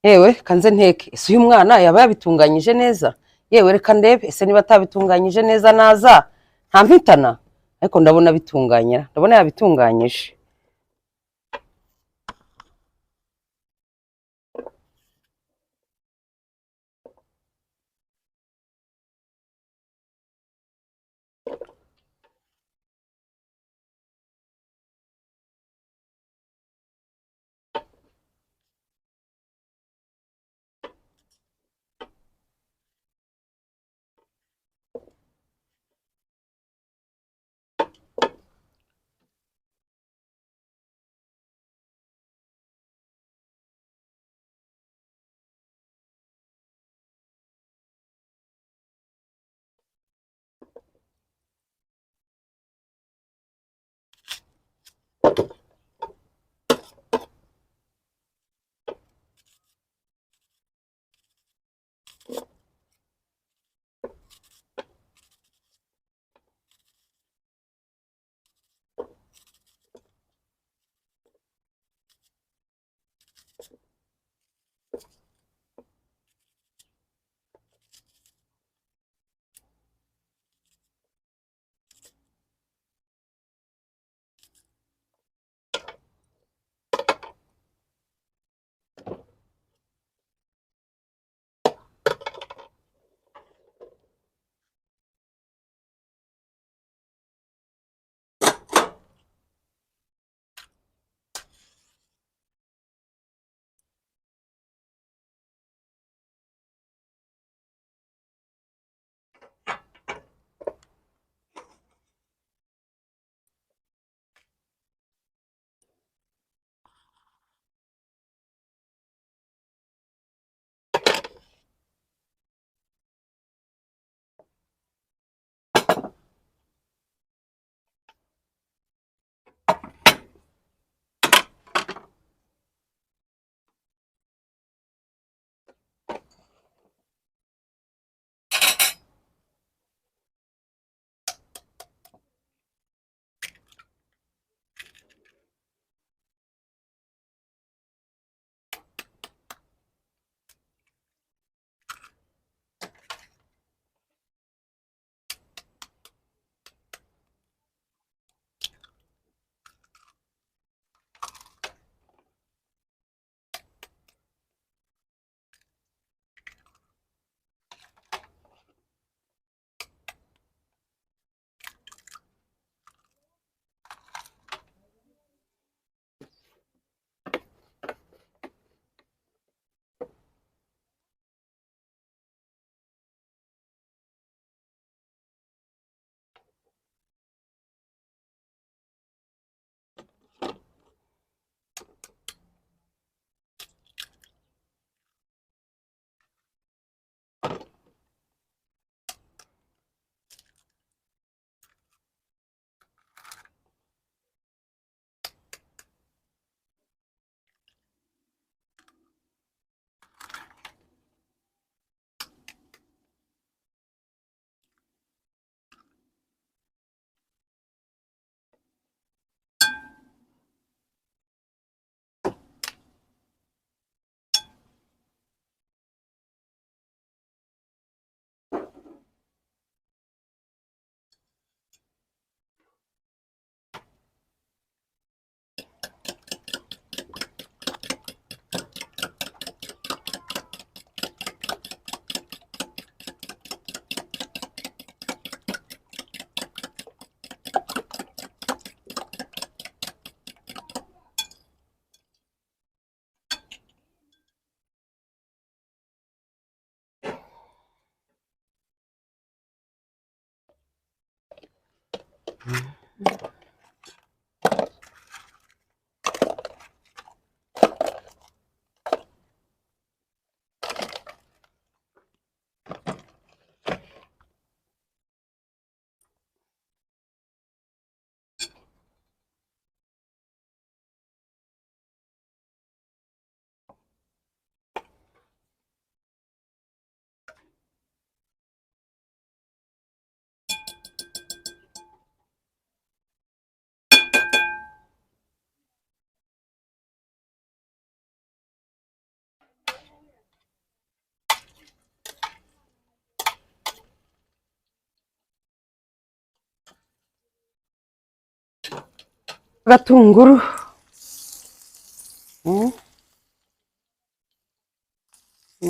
yewe kanze nteke ese uyu mwana yaba yabitunganyije neza yewe reka ndebe ese niba atabitunganyije neza naza ntampitana ariko ndabona bitunganyira ndabona yabitunganyije agatunguru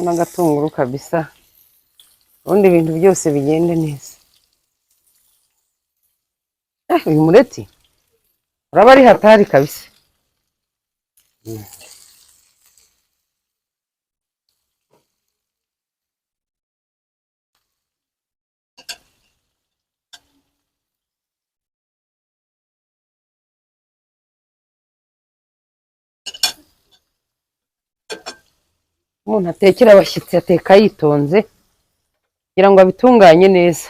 n'agatunguru kabisa, ubundi ibintu byose bigende neza. Uyu mureti uraba ari hatari kabisa. Umuntu atekera abashyitsi ateka yitonze kugira ngo abitunganye neza.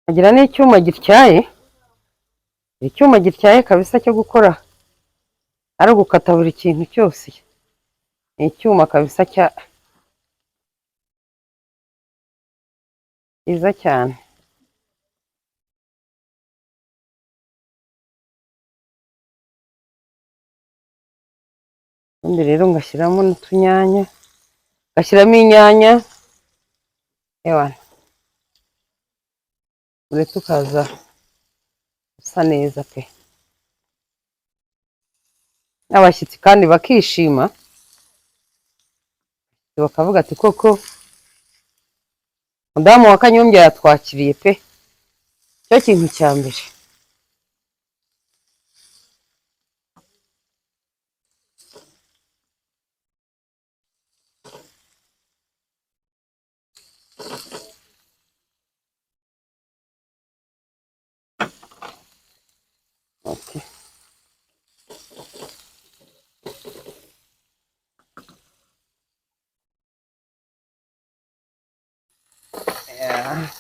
Agira n'icyuma gityaye, icyuma gityaye kabisa cyo gukora ari ugukata buri kintu cyose. Ni icyuma kabisa cyiza cyane. Ubundi rero ngashyiramo n'utunyanya, ngashyiramo inyanya, uretse ukaza usa neza pe. N'abashyitsi kandi bakishima, bakavuga ati koko mudamu wa Kanyombya yatwakiriye pe. Cyo kintu cya mbere. Okay. Yeah.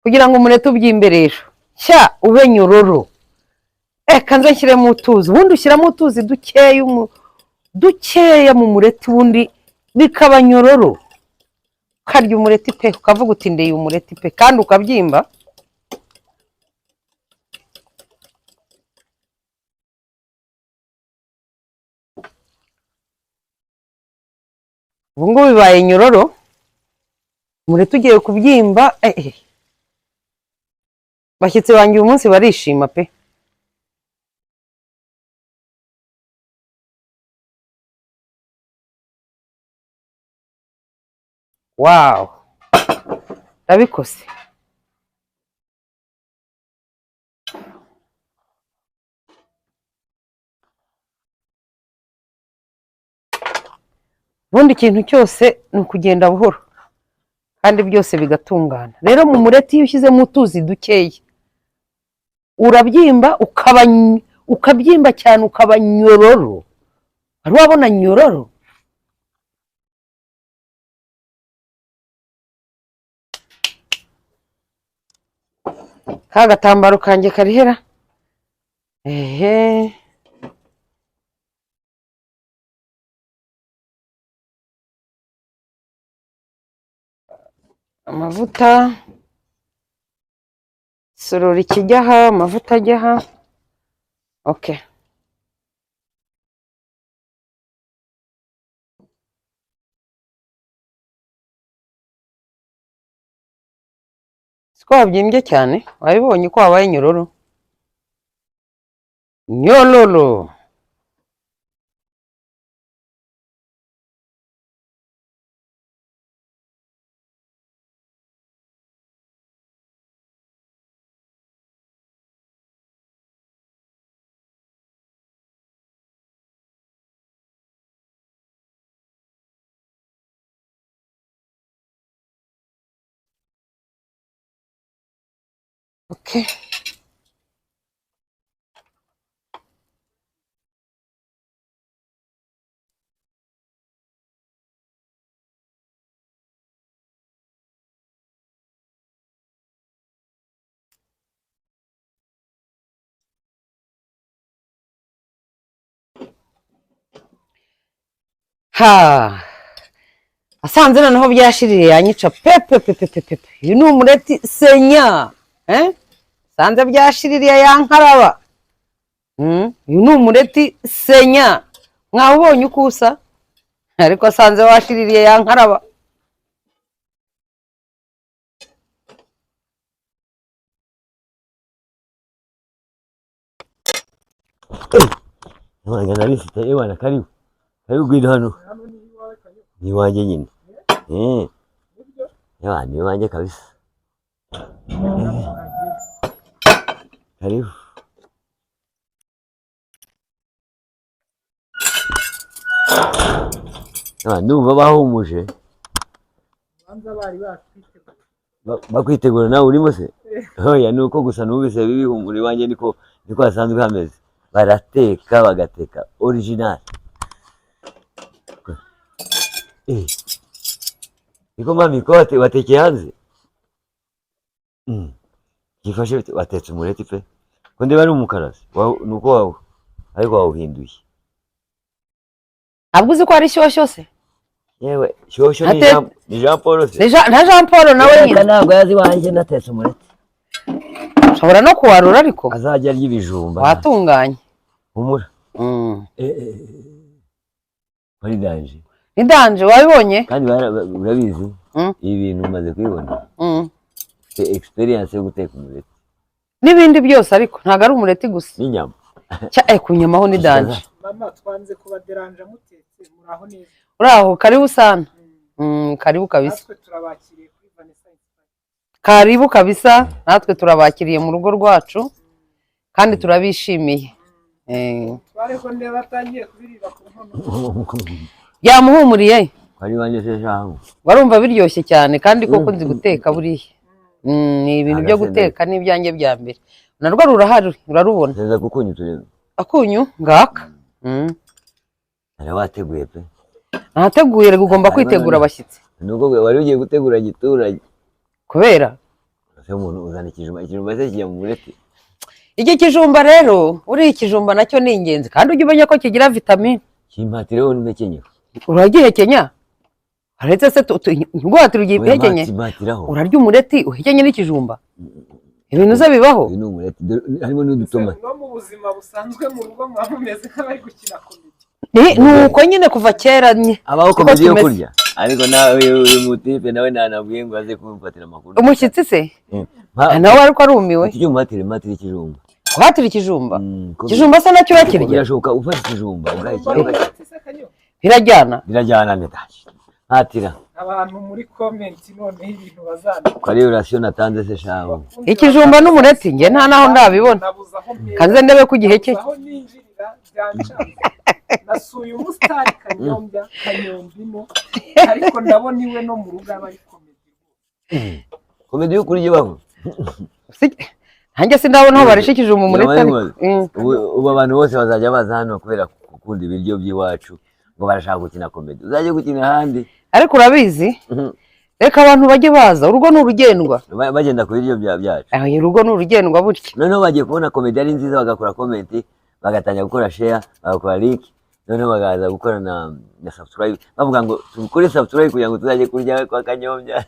Kugira ngo umurete ubyimbe rero sha ube nyororo, kanze nshyiremo utuzi, ubundi ushyiramo utuzi dukeya mu mureti, ubundi bikaba nyororo, ukarya umureti pe, ukavuga uti ndeye umureti pe, kandi ukabyimba. Ubu ngubu bibaye nyororo, umureti ugiye kubyimba. Bashyitsi banjye uyu munsi barishima pe. Wow, ndabikoze. Ubundi ikintu cyose ni ukugenda buhoro kandi byose bigatungana. Rero mu mureti iyo ushyizemo utuzi dukeya urabyimba, ukabyimba cyane, ukaba nyororo. Wari wabona nyororo? Ka gatambaro kanjye karihera. Amavuta, sorora ikijya aha, amavuta ajya aha. Okay. Siko wabyimbye cyane, wabibonye ko wabaye nyororo. Nyororo. Okay. Ha, asanze noneho byashiririye yanyica pepe. Uyu ni umureti senya. Sanze byashiririye yankaraba. Uyu ni umureti senya. Mwawubonye uko usa? Ariko asanze washiririye yankaraba. Ntabwo nabifite ewana karibu gwino hano ni iwanjye nyine ni iwanjye kabisa karibu ndumva bahumuje bakwitegura nawe urimo se oya ni uko gusa numvise bihumura iwanjye niko hasanzwe hameze barateka bagateka original niko mami ko watekeye hanze gifashe watetse umureti pe ko ndeba ari umukara nuko wawe ariko wawuhinduye Ntabwo uzi ko ari shyosho se? yewe shyosho ni Jean Paul se na Jean Paul nawe nyine ntabwo yazi wanjye natetse umureti ushobora no kuwarura ariko azajya arya ibijumba watunganye humura wari danje ni danje wabibonye kandi urabizi ibi bintu umaze kubibona ufite experience yo guteka umureti n'ibindi byose ariko ntabwo ari umureti gusa n'inyama ku nyama ho ni danje mama twanze kubaderanja mutetse muraho neza uraho karibu sana karibu kabisa natwe turabakiriye kuri Vanessa karibu kabisa natwe turabakiriye mu rugo rwacu kandi turabishimiye twareko ndeba atangiye kubirira ku nkono yamuhumuriye kwari wanjye se jaho warumva biryoshye cyane kandi koko nzi guteka buriya ni ibintu byo guteka n'ibyanjye bya mbere narwo rurahari urarubona neza kukunyu turebe akunyu ngaka arawateguye pe nateguye ugomba kwitegura abashyitsi nuko wari ugiye gutegura giturage kubera ase umuntu uzana ikijumba se kijya mu mureti iki kijumba rero uri ikijumba nacyo ni ingenzi kandi ujye umenya ko kigira vitamine kimpatireho n'impekenye uragihekenya aretse se ngwatira ugihekenye urarya umureti uhekenye n'ikijumba ibintu ze bibaho uyu ni umureti harimo n'udutoma no mu buzima busanzwe mu rugo mwamumeze nk'abari gukina komedi nuko nyine kuva kera nye abaho komedi yo kurya ariko nawe uyu mutipe nawe nanabwiye ngo aze kumfatira amakuru umushyitsi se nawe ariko arumiwe matira ikijumba guhatira ikijumba ikijumba se nacyo urakirya birashoboka ufata ikijumba birajyana netaje hatira abantu muri comment noneho ibintu bazandika ko ari orasiyo natanze se shaho ikijumba n'umureti njye nta naho ndabibona kanze ndebe ko igihekeye aho ninjirira byancanze nasuye umusitari kanyombino ariko ndabona iwe no mu rugo aba ari komedi komedi y'ukuri ibaho nanjye sindabona aho barisha ikijumba umureti ubu abantu bose bazajya baza hano kubera gukunda ibiryo by'iwacu ngo barashaka gukina komedi uzajye gukina ahandi ariko urabizi reka abantu bajye baza urugo ni urugendwa bagenda ku biryo byacu urugo ni urugendwa burya noneho bagiye kubona komedi ari nziza bagakora komenti bagatangira gukora share bagakora like noneho bagaza gukora na subscribe bavuga ngo tukore subscribe kugira ngo tuzajye kurya kwa Kanyombya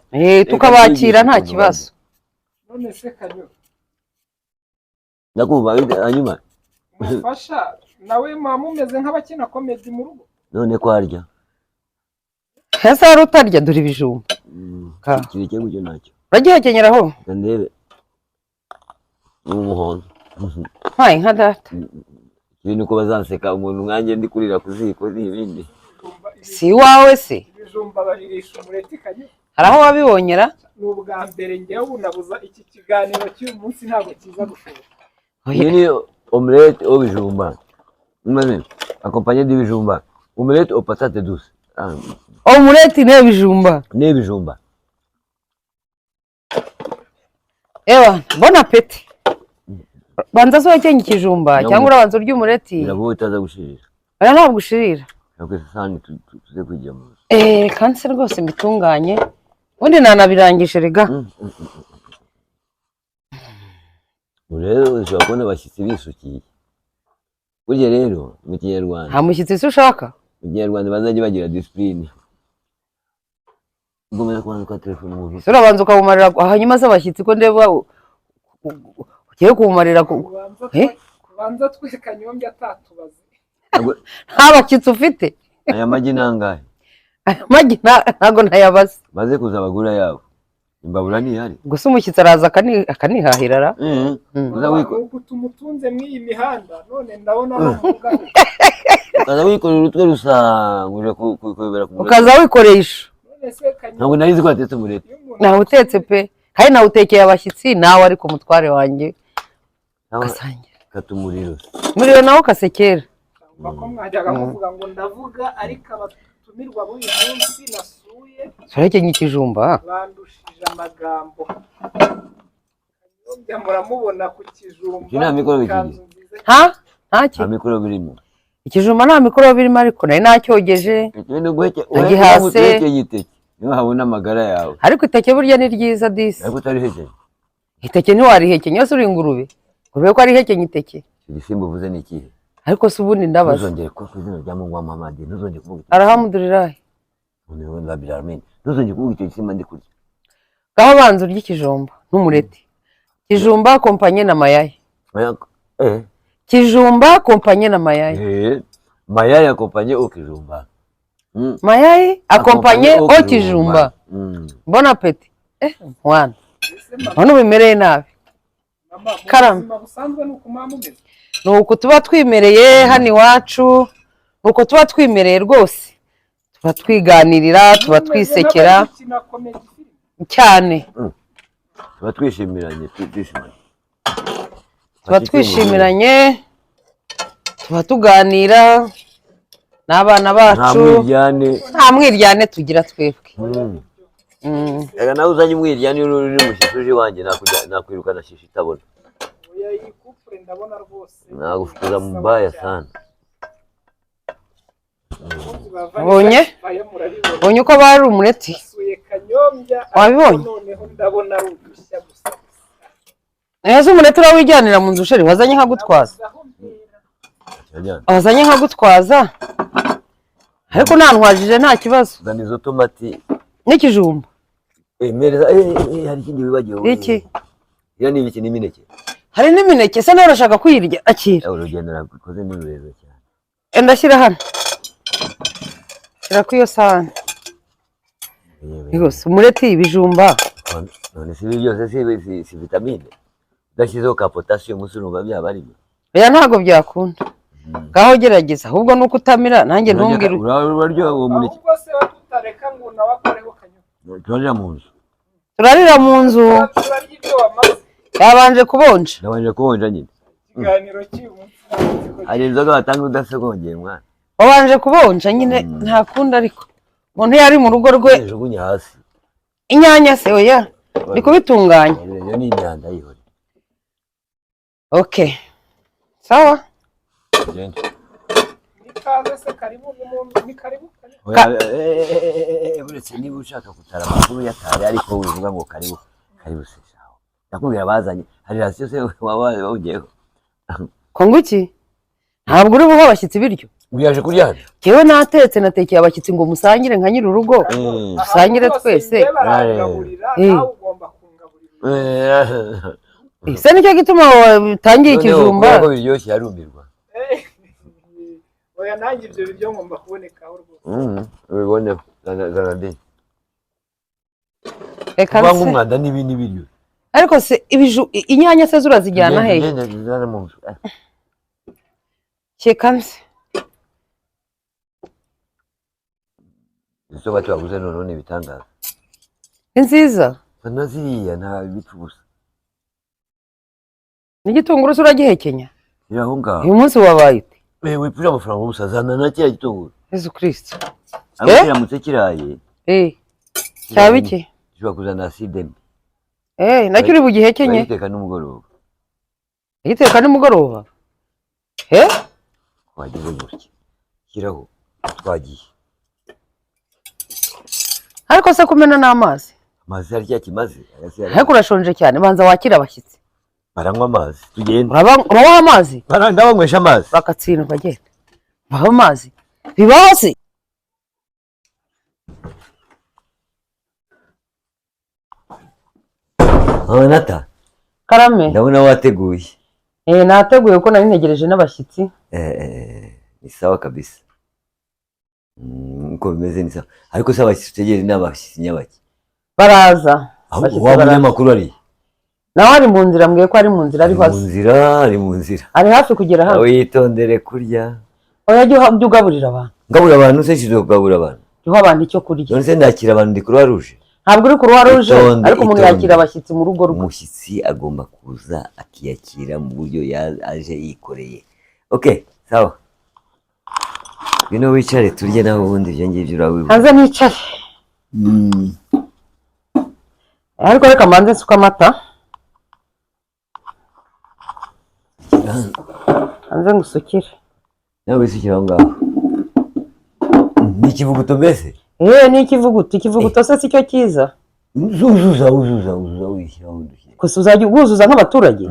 tukabakira nta kibazo none se Kanyo ndakumva hanyuma mufasha nawe mumeze nk'abakina komedi mu rugo none ko arya heza hari utarya dore ibijumba kireke gutyo nacyo uragihekenyeraho ndebe n'umuhondo mpaye nka data ibintu uko bazanseka umuntu nkanjye ndi kurira ku ziko n'ibindi si iwawe se ibijumba baririsha umureti Kanyo hari aho wabibonyera ni ubwa mbere njyewe unabuza iki kiganiro cy'uyu munsi ntabwo kiza gushoboka iyi ni omelette au bijumba accompagné d'ibijumba omelette aux patates douces umureti n'ibijumba n'ibijumba ewa bona peti banza so wakenye ikijumba cyangwa urabanza urya umureti biragoye utaza gushirira aya ntabwo ushirira ntabwo sani tuze kujya mu kanse rwose mbitunganye ubundi nanabirangije rega rero ushobora kubona abashyitsi bisukiye burya rero mu kinyarwanda nta mushyitsi se ushaka mu kinyarwanda bazajya bagira disipurine ugomba kubanza kwa telefone umuntu urabanza ukawumarira hanyuma se abashyitsi ko ndeba ugiye kuwumarira kubanza twe Kanyombya atatubaze nta bashyitsi ufite aya magi nangahe aya magi ntago ntayabaze maze kuza abagura yabo imbabura ntihari gusa umushyitsi araza akanihahira ra uza wiko tumutunze mw'iyi mihanda none ndabona ari umugabo ukaza wikorera urutwe rusanguje kubera ukaza wikoresha ntabwo nari nzi ko watetse umureti nawe utetse pe kandi nawe utekeye abashyitsi nawe ariko umutware wanjye ugasangira katumuriro umuriro nawe ukasekera ko mwajyaga muvuga ngo ndavuga ariko abatumirwa b'uyu munsi nasuye turakenye ikijumba bandushije amagambo Kanyombya muramubona ku kijumba nta mikoro bikigize ntaki nta mikoro birimo ikijumba nta mikoro birimo ariko nari nacyogeje ugihase niho habona amagara yawe ariko iteke burya ni ryiza disi ariko utarihekenye iteke ntiwarihekenye yose uri ingurube ngurube ko arihekenye iteke igisimba uvuze ni ikihe ariko se ubundi ndabaza ntuzongere kuba ku izina rya Mungu wa Muhammad ntuzongere kuvuga arahamudurirahi ntuzongere kuvuga icyo gisimba ndi kurya ngaho banza urya ikijumba n'umureti kijumba kompanye na mayayi kijumba kompanye na mayayi mayayi akompanye au kijumba mayayi akompanye au kijumba bon appétit mwana none ubimereye nabi karama nuko tuba twimereye hano iwacu nuko tuba twimereye rwose tuba twiganirira tuba twisekera cyane tuba twishimiranye tuba tuganira n'abana bacu nta mwiryane tugira twebwe ega nawe uzanye umwiryane uri mushyitsi uje iwanjye nakwirukana shisha itabona nagufukuza mubaya sana ubonye uko bari umureti wabibonye neza umureti urawijyanira mu nzu usheri wazanye nkagutwaza ariko ntantwajije nta kibazo zana izo tomati n'ikijumba hari ikindi wibagiwe iki iyo ni ibiki n'imineke hari n'imineke se nawe urashaka kuyirya akira urugendo nakoze ni rurerure cyane ndashyira hano shyira ku iyo sahani rwose umureti ibijumba none si ibi byose si vitamine udashyizeho ka potasiyumu usurumva byaba aribyo oya ntabwo byakunda ngaho gerageza ahubwo nuko utamira nanjye ntumbwire uraryoha uwo muneke ahubwo se batareka ngo nawe akoreho Kanyombya turarira mu nzu turarira mu nzu turarya ibyo wamaze yabanje kubonja nabanje kubonja nyine ikiganiro cy'uyu munsi hari inzoga batanga udasogongeye mwana wabanje kubonja nyine nta kundi ariko umuntu yari mu rugo rwe jugunye hasi inyanya se oya ndi kubitunganya iyo ni imyanda yihore okay sawa ikaze se karibu ni karibu uretse niba ushaka kutara amakuru yatari ariko uvuga ngo karibu se sawa ndakubwira bazanye hari rasiyo se waba wawugiyeho ko nguki ntabwo uri buha abashyitsi ibiryo uyaje kurya yewe natetse natekeye abashyitsi ngo musangire nka nyiri urugo musangire twese se nicyo gituma watangiye ikijumba ko biryoshye yarumirwa oya nanjye ibyo biryo ngomba kubonekaho rwose ubiboneho zanade reka kuba nk'umwanda n'ibindi biryo ariko se inyanya se zurazijyana hehe cyeka nse izo bati baguze noneho ni ibitangaza ni nziza na ziriya nta bipfa ubusa n'igitunguru se uragihekenya iri aho ngaho uyu munsi wabaye ute wipfuje amafaranga ubusa zana na kiriya gitunguru yesu kirisito aho kiramutse kiraye cyaba iki gishobora kuzana aside mbi nacyo uri bugihekenye bayiteka n'umugoroba igiteka nimugoroba wagize gutya shyiraho twagiye ariko se kumena n'amazi amazi hari cya kimaze ariko urashonje cyane banza wakira abashyitsi baranywa amazi tugende urabaha amazi ndabanywesha amazi bagatsindwa bagenda baha amazi bibaho se nata karame ndabona wateguye nateguye ko nari ntegereje n'abashyitsi ni sawa kabisa uko bimeze ni sawa ariko se abashyitsi utegereje n'abashyitsi nyabaki baraza waba umunyamakuru ari nawe ari mu nzira mbwiye ko ari mu nzira ariho aza ari mu nzira ari hafi kugera hano witondere kurya oya jya ugaburira abantu ngaburira abantu se nshinzwe kugaburira abantu jya abantu icyo kurya none se ndakira abantu ndi Croix Rouge ntabwo uri Croix Rouge ariko umuntu yakira abashyitsi mu rugo rwe umushyitsi agomba kuza akiyakira mu buryo aje yikoreye okay sawa bino wicare turye nawe ubundi ibyo ngibyo urabivuga hanze nicare ariko reka manze nsuka amata hanze ngusukire nawe wisukire aho ngaho ni ikivuguto mbese ni ikivuguto se si cyo cyiza uzuza wishyiraho udushyire gusa uzajya uguzuza nk'abaturage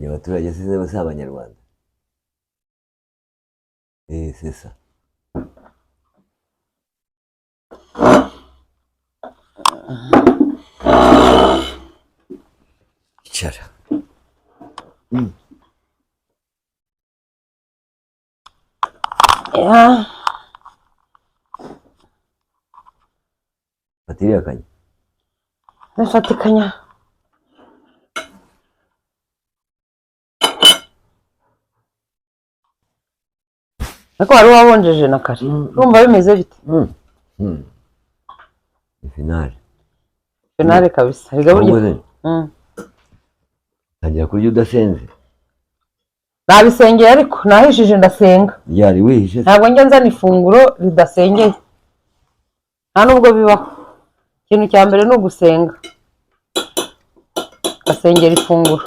abaturage si abanyarwanda c'est ça icara fatiriya kanya ndafatikanya ariko wari wabonjeje na kare urumva bimeze bite ni finale kabisa riga burya tangira kurya udasenze nabisengeye ariko nahishije ndasenga ryari wihishe ntabwo njya nzana ifunguro ridasengeye nta nubwo bibaho ikintu cya mbere ni ugusenga ugasengera ifunguro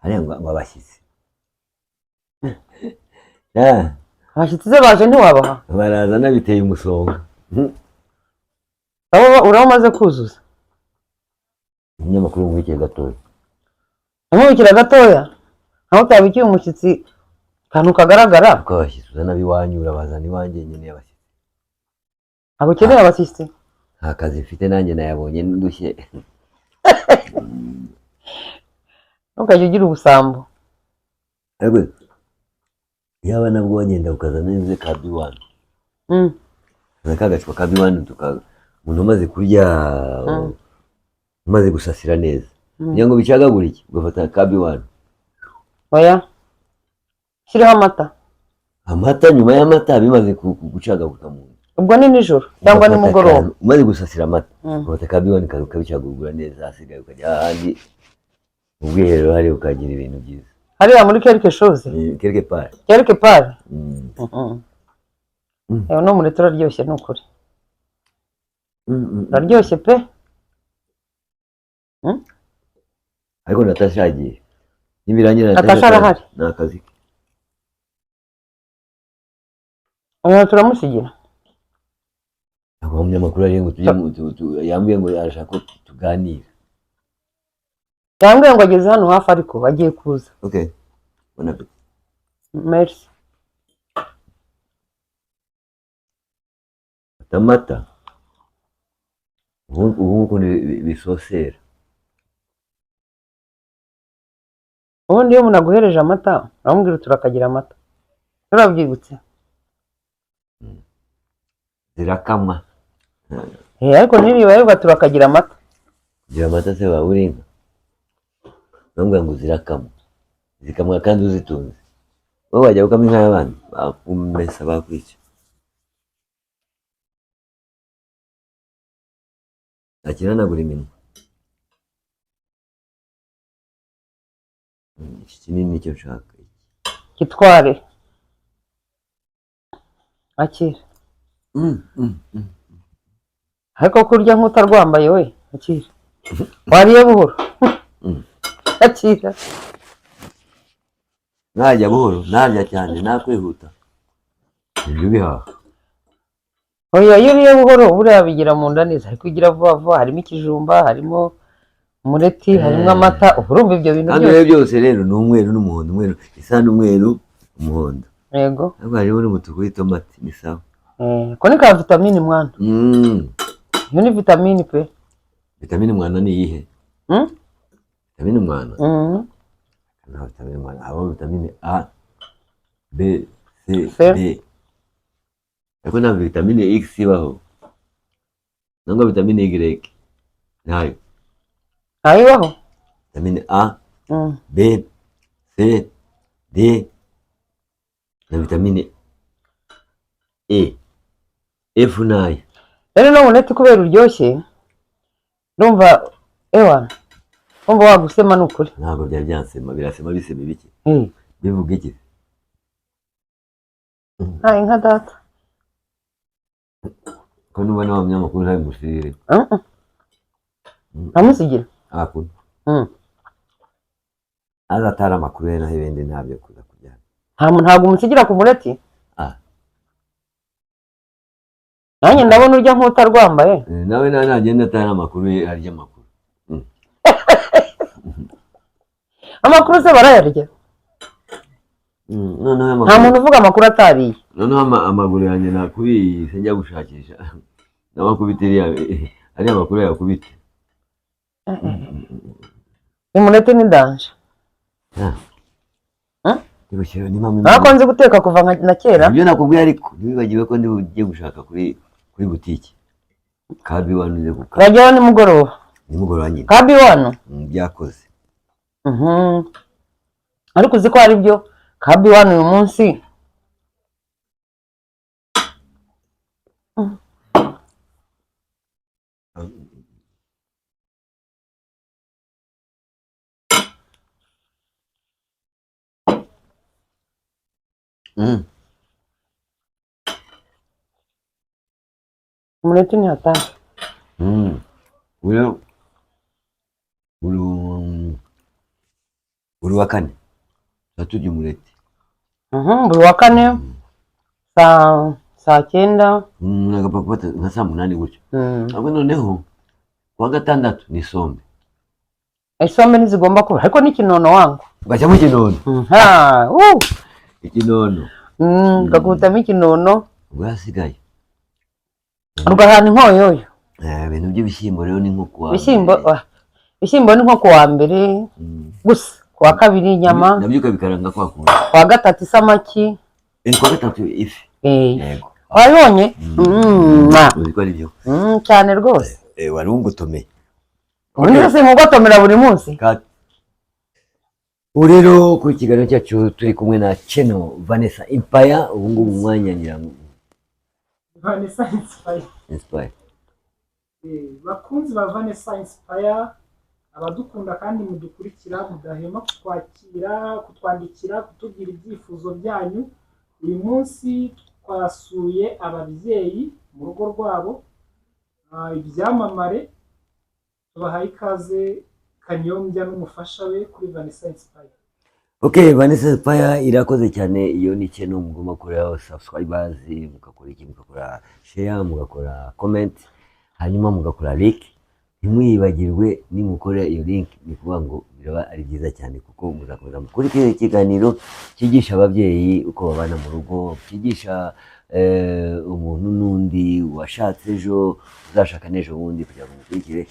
hariya ngo abashyitsi abashyitsi ze baje ntiwabaha baraza nabiteye umusonga uraba umaze kuzuza umunyamakuru w'umubikira gatoya umubikira gatoya aho utabikiye umushyitsi akantu kagaragara kuko abashyitsi uzana ab'iwanyu urabazana iwanjye nyine abashyitsi ntabwo ukeneye abashyitsi nta kazi mfite nanjye nayabonye ndushye ntukajya ugira ubusambo ariko yaba nabwo wagenda ukazana neza ka biwani ka gacupa ka biwani umuntu umaze kurya umaze gusasira neza kugira ngo bicagagurike ugafata ka biwani oya shiraho amata nyuma y'amata bimaze gucagagurika mu nda ubwo ni nijoro cyangwa ni mugoroba umaze gusasira amata ugafata ka biwani ukabicagagura neza hasigaye ukajya ahandi mu bwiherero hari ukagira ibintu byiza hariya muri quelque chose quelque part no muri turaryoshye ni ukuri uraryoshye pe ariko Natasha agiye nibirangira Natasha arahari ni akazi turamusigira ntabwo umunyamakuru ari ngo yambwiye ngo arashaka ko tuganira yambwiye ngo ageze hano hafi ariko agiye kuza okay bon appétit merci amata ubu ngubu bisosera ubundi iyo umuntu aguhereje amata uramubwira turakagira amata turabyibutse zirakamwa ariko ntiriba turakagira amata kugira amata se waba uri inka ntabwo ngo zirakamwa zikamwa kandi uzitunze wowe wajya gukama inka y'abandi bakumesa bakwica ntakiranagura iminwa iki kinini nicyo nshaka gitware akira ariko kurya nk'utarwambaye we akira wariye buhoro akira najya buhoro narya cyane nakwihuta ibyo bihaha oya iyo uriye buhoro buriya bigira mu nda neza ariko ugira vuba vuba harimo ikijumba harimo umureti harimo amata urumva ibyo bintu kandi rero byose rero ni umweru n'umuhondo umweru isa n'umweru umuhondo yego ntabwo harimo n'umutuku w'itomati ni sawa ko ni ka vitamine mwana iyo ni vitamine pe vitamine mwana ni iyihe vitamine mwana nta vitamine mwana habaho vitamine A B C D ariko nta vitamine X ibaho nangwa vitamine Y ntayo ntayibaho vitamine A B C D na vitamine E F nayo rero no muneti kubera uryoshye ndumva ewa umva wagusema n'ukuri ntabwo byari byansema birasema bisema ibiki bivuga iki nta inka data ko nubona wa munyamakuru ntawe musirire amusigira akunda azatara amakuru ye naho ibindi ntabyo kuza kujyana ntabwo umusigira ku mureti nanjye ndabona urya nk'utarwambaye nawe nagenda atari amakuru ye arya amakuru amakuru se barayarya nta muntu uvuga amakuru atariye noneho amaguru yanjye nakuriye se njya gushakisha n'amakubite ariya makuru yakubite umureti ni danje ntabwo nzi guteka kuva na kera ibyo nakubwiye ariko ntibibagiwe ko ndi bugiye gushaka kuri butiki kabi wanu uze kuka urajyaho nimugoroba nyine kabi wanu byakoze ariko uzi ko hari byo kabi wanu uyu munsi umureti ni hatari buri wa kane turya umureti buri wa kane saa cyenda nka saa munani gutyo ahubwo noneho kuwa gatandatu ni isombe isombe ntizigomba kuba ariko n'ikinono wangu ugashyamo ikinono ikinono ukakutamo ikinono ubwo hasigaye ugahana inkoyoyo ibintu by'ibishyimbo rero ni nko kuwa ibishyimbo ni nko kuwa mbere gusa kuwa kabiri inyama nabyo ukabikaranga kwa kundi kuwa gatatu isamaki kuwa gatatu ifi yego wabibonye uzi ko ari byo cyane rwose wari ungutomeye ubundi se mugotomera buri munsi ubu rero ku kiganiro cyacu turi kumwe na Cheno Vanessa Empire ubu ngubu umwanya ngira ngo Vanessa Inspire bakunzi ba Vanessa Inspire abadukunda kandi mudukurikira mudahema kutwandikira kutubwira ibyifuzo byanyu uyu munsi twasuye ababyeyi mu rugo rwabo ibyamamare tubahaye ikaze Kanyombya n'umufasha we kuri Vanessa Inspire. Vanessa Inspire irakoze cyane iyo ni Cheno mugomba kureba subscribers mugakora iki mugakora share mugakora comment hanyuma mugakora like ntimwibagirwe nimukora iyo link ni kuvuga ngo biraba ari byiza cyane kuko muzakomeza mukurikira ikiganiro cyigisha ababyeyi uko babana mu rugo cyigisha umuntu n'undi washatse ejo uzashaka n'ejo bundi kugira ngo mukurikire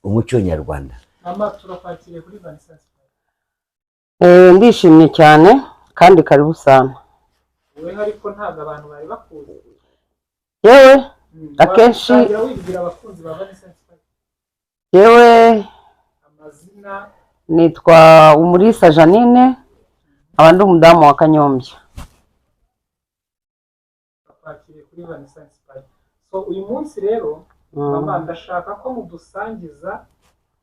umuco nyarwanda. Mama turakwakiriye kuri Vanessa Inspire. Ndishimye cyane kandi karibu sana. Wowe ariko ntabwo abantu bari bakuzi. Yewe akenshi wibwira abakunzi ba Vanessa Inspire. Yewe amazina nitwa Umulisa Janine abandi umudamu wa Kanyombya. Turakwakiriye kuri Vanessa Inspire. So uyu munsi rero mama ndashaka ko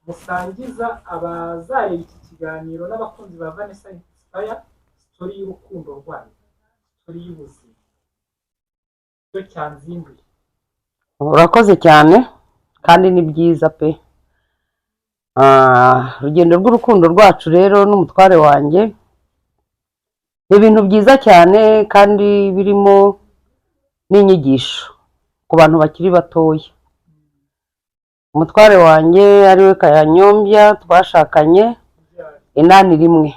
musangiza abazareba iki kiganiro n'abakunzi ba Vanessa Inspire story y'urukundo rwanyu, story y'ubuzima, cyo cyanzinduye urakoze cyane kandi ni byiza pe. Urugendo rw'urukundo rwacu rero n'umutware wanjye ni ibintu byiza cyane kandi birimo n'inyigisho ku bantu bakiri batoya. Umutware wanjye ariwe Kanyombya twashakanye 8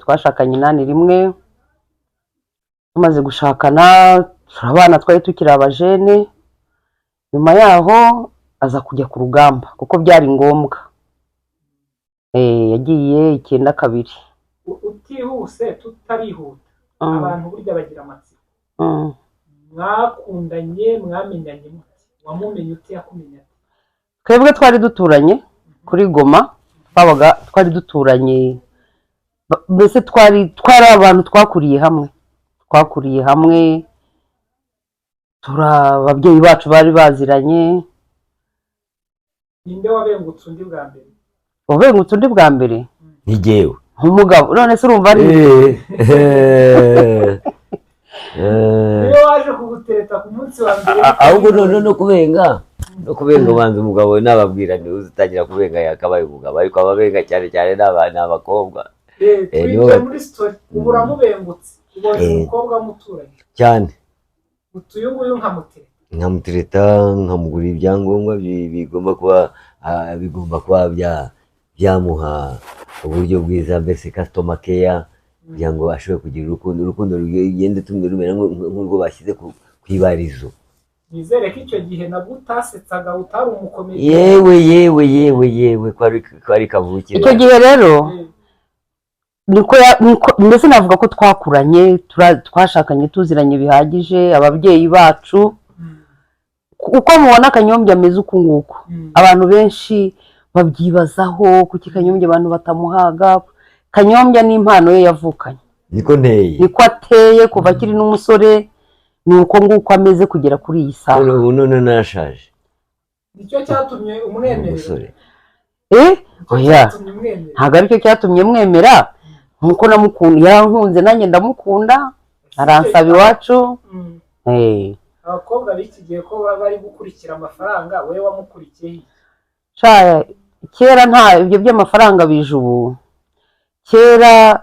twashakanye 8 tumaze gushakana turabana, twari tukiri abajene. Nyuma yaho aza kujya ku rugamba kuko byari ngombwa. Yagiye 92. utihuse tutarihuta abantu burya bagira amatsiko. Mwakundanye mwamenyanye muti, wamumenye ute yakumenya ate? Twebwe twari duturanye kuri Goma, twari duturanye, mbese twari abantu twakuriye hamwe, ababyeyi bacu bari baziranye. Ninde wabengutse undi bwa mbere? Wabengutse undi bwa mbere ni jyewe umugabo. None se urumva ari niyo waje kugutereta ku munsi wa mbere? ahubwo no kubenga ubanza umugabo nababwira ni uzitangira kubenga yakabaye umugabo, ariko ababenga cyane cyane n'abakobwa. Twinjiye muri story ubu uramubengutse, ubonye umukobwa muturanye cyane, utuye nguyu nkamutereta nkamugurira ibyangombwa bigomba kuba byamuha uburyo bwiza, mbese customer care, kugira ngo ashobore kugira urukundo rugende rumera nk'urwo bashyize ku ibarizo. Nizere ko icyo gihe nabwo utasetsaga, utari umukomeye. yewe kwari kavukire. Icyo gihe rero niko mbese navuga ko twakuranye, twashakanye tuziranye bihagije. Ababyeyi bacu uko mubona Kanyombya ameze uku nguku, abantu benshi babyibazaho kuki Kanyombya abantu batamuhaga. Kanyombya ni impano ye yavukanye, niko ateye kuva akiri n'umusore, nuko nguko ameze kugera kuri iyi saha. none narashaje, nicyo cyatumye umwemerera. Oya, ntabwo aricyo cyatumye mwemera. Nkuko namukunda, yarankunze nanjye ndamukunda, aransaba iwacu. Abakobwa b'iki gihe ko bari gukurikira amafaranga, wowe wamukurikiye? Kera nta ibyo by'amafaranga bije ubu. Kera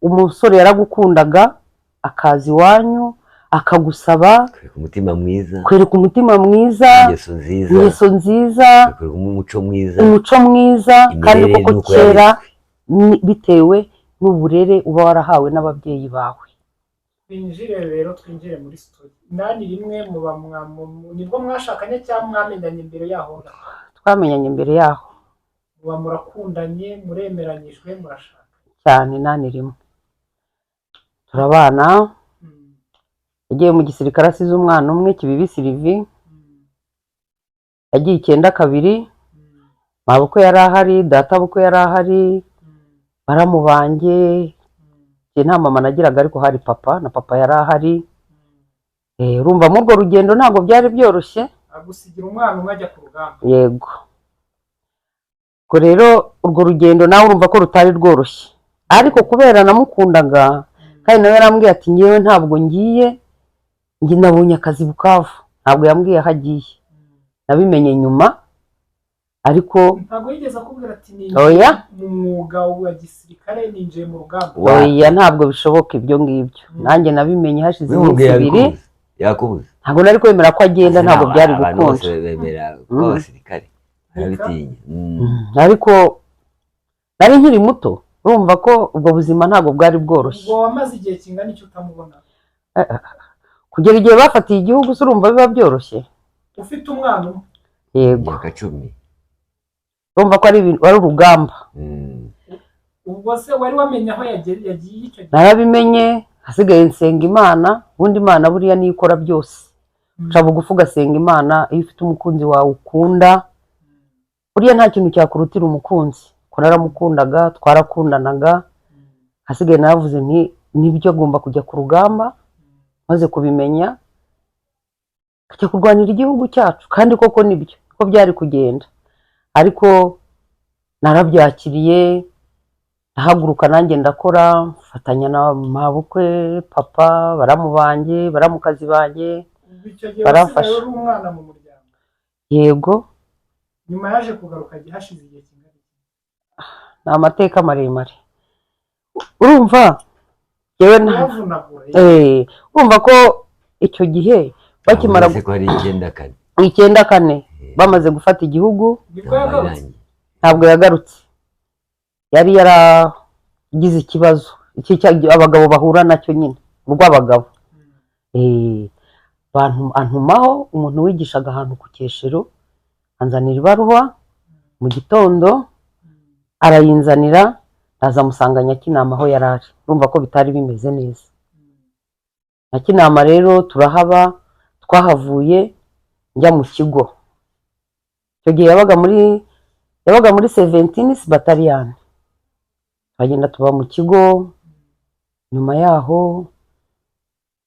umusore yaragukundaga, akaza iwanyu akagusaba, kwereka umutima mwiza, ingeso nziza, umuco mwiza. Kandi koko kera bitewe n'uburere uba warahawe n'ababyeyi bawe. Twinjire muri story. 8 nibwo mwashakanye cyangwa mwamenyanye mbere yaho? Twamenyanye mbere yaho. Muba murakundanye, muremeranyijwe, murashaka cyane. 8 turabana. Yagiye mu gisirikare asize umwana umwe, Kibibi Sylvie. Yagiye 92. Mabukwe yari ahari, data bukwe yari ahari, baramubanje. Nta mama nagiraga ariko hari papa, na papa yari ahari. Urumva mu rwo rugendo ntabwo byari byoroshye. Agusigira umwana umwe ajya ku rugamba. Yego. Ko rero urwo rugendo nawe urumva ko rutari rworoshye, ariko kubera namukundaga kandi nawe yarambwiye ati ngewe ntabwo ngiye, nabonye akazi Bukavu. Ntabwo yambwiye aho agiye, nabimenye nyuma. Ariko ntabwo yigeze akubwira ati ni umwuga wa gisirikare ninjiye mu rugamba? Oya, ntabwo bishoboka ibyo ngibyo. Nanjye nabimenye hashize iminsi 2. Yakubuze. Ntabwo nari kwemera ko agenda, ntabwo byari gukunda. Bose bemera ko abasirikare barabitinya. Ariko nari nkiri muto, urumva ko ubwo buzima ntabwo bwari bworoshye. Ubwo wamaze igihe kingana icyo utamubona? Kugera igihe bafatiye igihugu se urumva biba byoroshye? Ufite umwana umwe? Yego. 10. Urumva ko ari urugamba. Ubwo se wari wamenye aho yagiye icyo gihe? Narabimenye, hasigaye nsenga Imana. Ubundi Imana buriya niyo ikora byose. Uca bugufi ugasenga Imana. Iyo ufite umukunzi wawe ukunda, buriya nta kintu cyakurutira umukunzi. Ko naramukundaga, twarakundanaga. Hasigaye naravuze nti nibyo agomba kujya ku rugamba, maze kubimenya akajya kurwanira igihugu cyacu. Kandi koko nibyo ko byari kugenda, ariko narabyakiriye. Nahaguruka nanjye ndakora, mfatanya na mabukwe, papa, baramubanje, baramukazi banjye. icyo gihe baramfasha. wasigaye uri umwana mu muryango. Yego, Nyuma yaje kugaruka hashize igihe kingana iki? ni amateka maremare. Urumva yewe Uyavunagura. urumva ko icyo gihe bakimara Uretse ko hari 94 94 bamaze gufata igihugu, Nibwo yagarutse. ntabwo yagarutse. Yari yaragize ikibazo iki abagabo bahura nacyo nyine urw'abagabo. Antumaho umuntu wigishaga ahantu ku Cyeshero, anzanira ibaruwa mu gitondo, arayinzanira, ndaza musanga Nyakinama aho yari ari. Urumva ko bitari bimeze neza. Nyakinama rero turahaba, twahavuye njya mu kigo. Icyo gihe yabaga muri 17th Battalion. Bagenda tuba mu kigo, nyuma yaho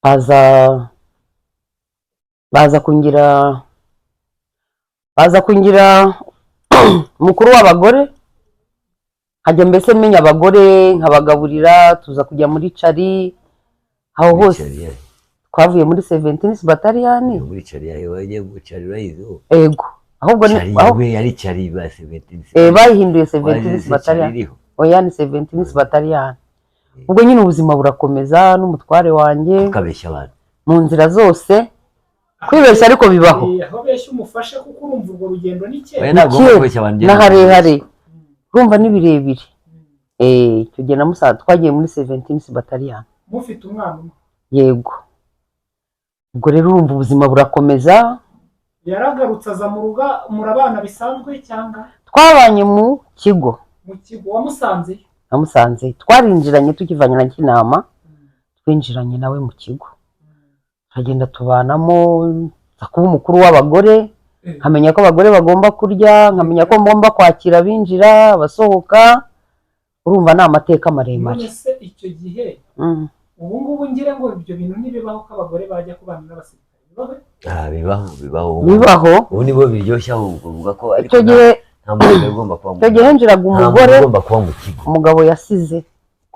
baza kungira mukuru w'abagore, hajya mbese menya abagore nkabagaburira, tuza kujya muri cari, aho hose twavuye muri 17th Battalion. muri cari yawe mu cari urayizo. Ego, ahubwo aho yari cari ba 17th. bayihinduye 17th Battalion. Oya ni 17th Battalion. Ubwo nyine ubuzima burakomeza n'umutware wanjye ukabeshya abantu mu nzira zose, kwibeshya ariko bibaho. Aho beshya umufashe kuko urumva urwo rugendo ni kera. ntabwo kwibeshya abantu na harehare, urumva ni birebire. Icyo gihe namusanze twagiye muri 17th Battalion. Mufite umwana umwe. Yego. Ubwo rero urumva ubuzima burakomeza. Yaragarutse aza mu ruga murabana bisanzwe cyangwa Twabanye mu kigo. Mu kigo wamusanze? Namusanze, twarinjiranye tukivanye na Kinama, twinjiranye nawe mu kigo. Turagenda tubanamo, kuba umukuru w'abagore, nkamenya ko abagore bagomba kurya, nkamenya ko ngomba kwakira binjira abasohoka. Urumva ni amateka maremare. None se icyo gihe ubu ngubu ngire ngo ibyo bintu ntibibaho ko abagore bajya kubana n'abasirikare? bibaho ubu nibo biryoshya uvuga ko icyo gihe nta mugore ugomba kuba mu icyo gihe hinjiraga umugore ugomba kuba mu kigo, umugabo yasize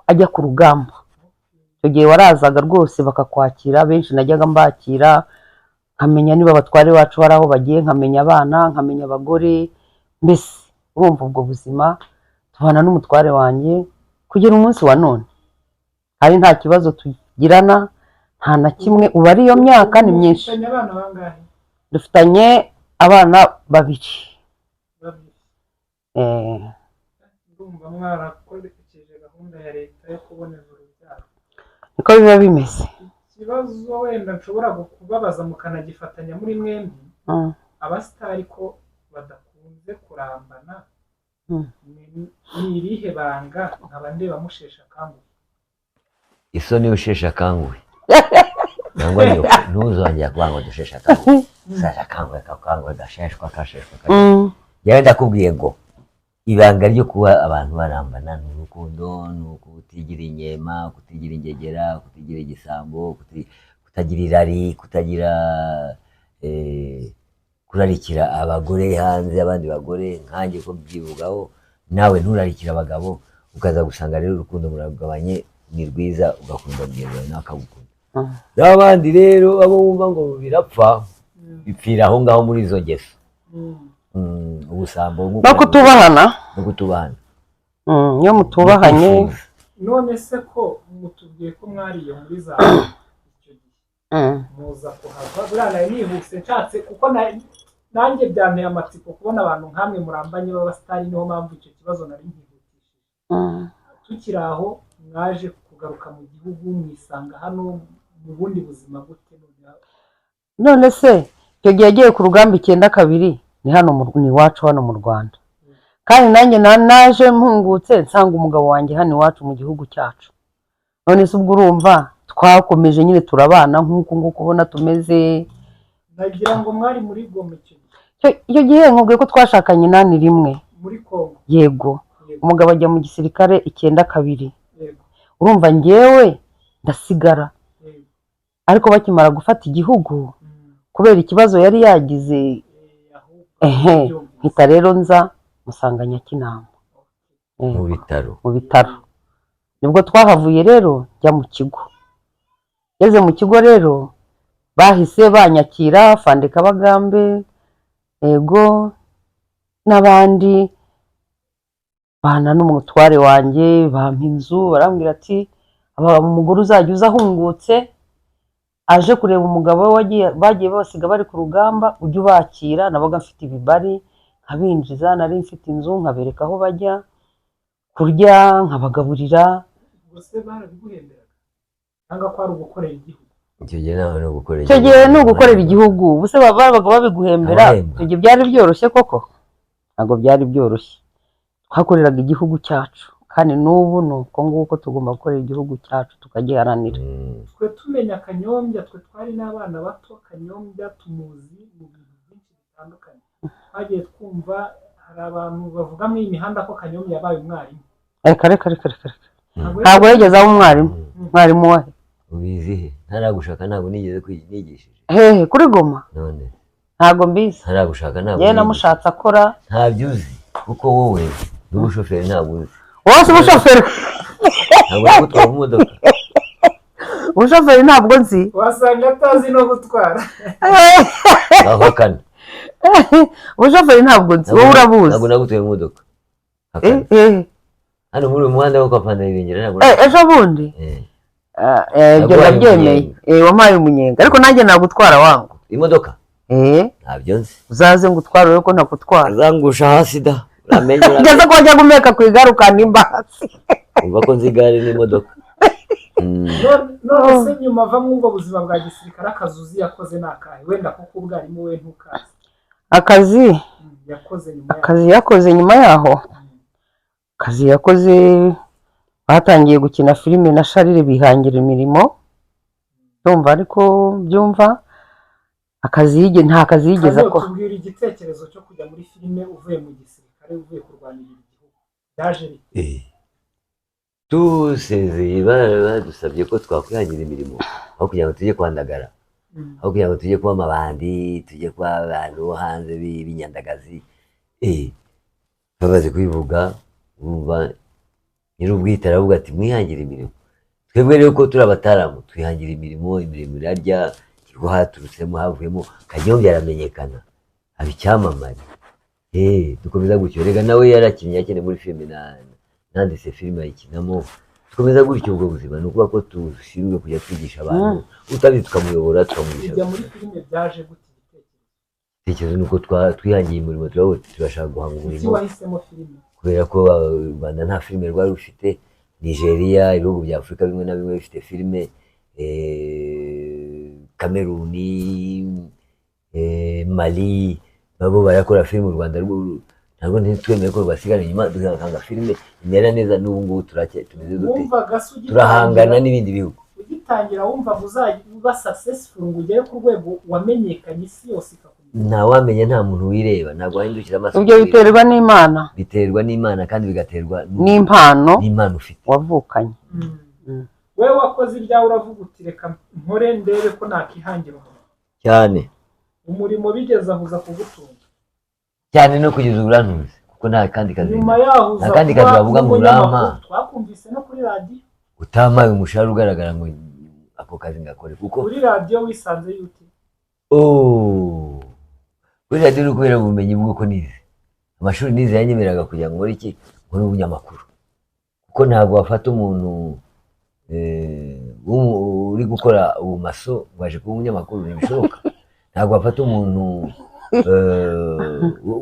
ajya ku rugamba. Icyo gihe warazaga rwose bakakwakira, benshi najyaga mbakira, nkamenya niba abatware bacu bari aho bagiye, nkamenya abana, nkamenya abagore. Mbese urumva ubwo buzima tubana n'umutware wanjye kugera umunsi wa none, hari nta kibazo tugirana, nta na kimwe. Ubu ari iyo myaka ni myinshi. Dufitanye abana 2. Ndumva mwarakoresheje gahunda ya leta yo kuboneza urubyaro. Niko biba bimeze. Ikibazo wenda nshobora kubabaza mukanagifatanya muri mwembi, abasitari ko badakunze kurambana, ni irihe banga nkaba ndeba mushesha akanguhe? Isoni ushesha akanguhe nangwa niyo ntuzongera kuba ngo dushesha akanguhe. Sasha akanguhe gasheshwa yewe ndakubwiye ngo ibanga ryo kuba abantu barambana ni urukundo, ni ukutigira inyema, kutigira ingegera, kutigira igisambo, kutagira irari, kutagira kurarikira abagore hanze abandi bagore nkanjye ko byivugaho. Nawe nturarikira abagabo, ukaza gusanga rero urukundo muragabanye, ni rwiza, ugakunda mugenzi wawe nakagukunda. N'abandi rero abo wumva ngo birapfa bipfira aho ngaho muri izo ngeso, ubusambo no kutubahana, iyo mutubahanye. None se ko mutubwiye ko mwariye muri za icyo gihe muza kuhava, burana nihuse nshatse kuko nanjye byanteye amatsiko kubona abantu nkamwe murambanye b'abasitari, niho mpamvu icyo kibazo nari nkihutishije. Tukiri aho mwaje kugaruka mu gihugu, mwisanga hano mu bundi buzima gute? None se icyo gihe yagiye ku rugamba 92 ni hano ni iwacu hano mu Rwanda, kandi nanjye naje mpungutse nsanga umugabo wanjye hano iwacu mu gihugu cyacu. None se ubwo urumva twakomeje nyine turabana nk'uko ubona tumeze. Nagira ngo mwari muri Goma icyo gihe nkubwiye ko twashakanye 8 muri Kongo. Yego, umugabo ajya mu gisirikare 92. Urumva njyewe ndasigara, ariko bakimara gufata igihugu kubera ikibazo yari yagize, mpita rero nza musanga Nyakinama mu bitaro. Nibwo twahavuye rero njya mu kigo. Yeze mu kigo rero bahise banyakira Fandika Bagambe ego n'abandi bana n'umutware wanjye bampa inzu barambwira ati umugore uzajya uza ahungutse aje kureba umugabo we bagiye basiga bari ku rugamba ujye ubakira. Nabaga mfite ibibari nkabinjiza, nari mfite inzu nkabereka aho bajya kurya nkabagaburira. Gusa barabiguhemberaga cyangwa ko ari ugukorera igihugu? icyo gihe nawe no gukorera icyo gihe ni ugukorera igihugu. Ubuse babaga babiguhembera icyo gihe byari byoroshye koko? Ntabwo byari byoroshye. Twakoreraga igihugu cyacu kandi n'ubu ni uko nguko tugomba gukorera igihugu cyacu tukagiharanira. Twe tumenya Kanyombya, twe twari n'abana bato, Kanyombya tumuzi mu bintu byinshi bitandukanye. Twagiye twumva hari abantu bavuga muri iyi mihanda ko Kanyombya yabaye umwarimu. Reka ntabwo yigeze aba umwarimu. Mwarimu we ubizi he? Ntaragushaka ntabwo nigeze kwigishije. hehe kuri Goma? None ntabwo mbizi. ntaragushaka ntabwo yewe namushatse akora. ntabyo uzi kuko wowe n'ubushoferi ntabwo uzi. wowe si umushoferi? ntabwo uri gutwara imodoka. umushoferi ntabwo nzi. Wasanga atazi no gutwara. aho kane umushoferi ntabwo nzi. wowe urabuzi? ntabwo nagutwaye imodoka. hano muri uyu muhanda wo kwa Pandabirengera ntabwo ejo bundi ibyo ndabyemeye. wampaye umunyenga ariko nanjye nagutwara wangu imodoka. ntabyo nzi. uzaze ngutware rero ko ntakutwara. uzangusha hasi da uramenye. ugeze ko wajya gumeka ku igare ukanimba hasi. umva ko nzi igare n'imodoka. none se nyuma ava mu ubwo buzima bwa gisirikare akazi uzi yakoze ni akahe? Wenda kuko ubwarimu we ntukazi. akazi yakoze nyuma yaho. akazi yakoze batangiye gukina filime na Charles bihangira imirimo. ndumva ariko byumva nta kazi yigeze akora. tubwira igitekerezo cyo kujya muri filime uvuye mu gisirikare uvuye kurwanira igihugu byaje bite? dusezeye badusabye ko twakwihangira imirimo aho kugira ngo tujye kwandagara, aho kugira ngo tujye kuba amabandi, tujye kuba abantu bo hanze b'inyandagazi. bamaze kubivuga bumva nyir'ubwite aravuga ati mwihangire imirimo. twebwe rero ko turi abataramu twihangira imirimo irarya. ikigo haturutsemo havuyemo Kanyombya aramenyekana aba icyamamare. dukomeza gutyo. rega nawe yarakinnye yakine muri filime nanditse filime ayikinamo. dukomeza gutyo ubwo buzima. ni ukuvuga ko dushinzwe kujya twigisha abantu utabizi tukamuyobora tukamwigisha. kujya muri filime byaje gute? igitekerezo ni uko twihangiye umurimo turashaka guhanga umurimo. wahisemo filime kubera ko u Rwanda nta filime rwari rufite. Nigeria, ibihugu bya Afurika bimwe na bimwe bifite filime. Kameruni, Mali nabo barakora filime. u Rwanda ntabwo ntitwemeye ko rwasigara inyuma. duhanga filime imera neza. n'ubu ngubu tumeze dute, turahangana n'ibindi bihugu. ugitangira wumva uba successful ngo ugere ku rwego wamenyekanye isi yose ikakumenya? ntawamenya, nta muntu wireba. ntabwo wahindukira amaso. ibyo biterwa n'Imana. biterwa n'Imana kandi bigaterwa n'impano ufite wavukanye. wowe wakoze ibyawe uravuga uti reka nkore ndebe ko nakihangira umurimo cyane. umurimo bigeze ahuza kugutunga cyane no kugeza uburantuzi kuko nta kandi kazi. nyuma yahuza nta kandi kazi bavuga ngo urama. twakumvise no kuri radiyo utamaye umushahara ugaragara ngo ako kazi ngakore kuko kuri radiyo wisanze yute? kuri radiyo ni ukubera ubumenyi bw'uko nize. amashuri nize yanyemeraga kugira ngo nkore iki? nkore ubunyamakuru. kuko ntabwo wafata umuntu uri gukora ubumaso ngo aje kuba umunyamakuru. ntibishoboka. ntabwo wafata umuntu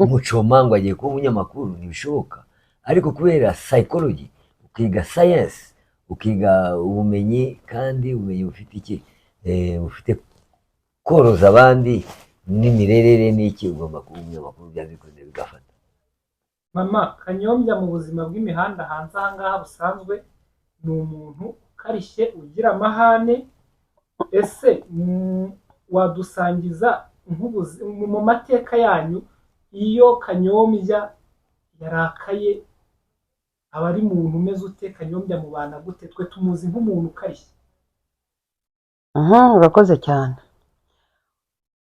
umucoma ngo agiye kuba umunyamakuru. ntibishoboka. ariko kubera psychology ukiga science ukiga ubumenyi kandi ubumenyi bufite iki? bufite koroza abandi n'imirerere n'iki. ugomba kuba umunyamakuru byabikoze bigafata. mama Kanyombya mu buzima bw'imihanda hanze aha ngaha busanzwe ni umuntu ukarishye ugira amahane. ese wadusangiza mu mateka yanyu iyo Kanyombya yarakaye aba ari muntu umeze ute? Kanyombya mubana gute? twe tumuzi nk'umuntu ukarishye. urakoze cyane.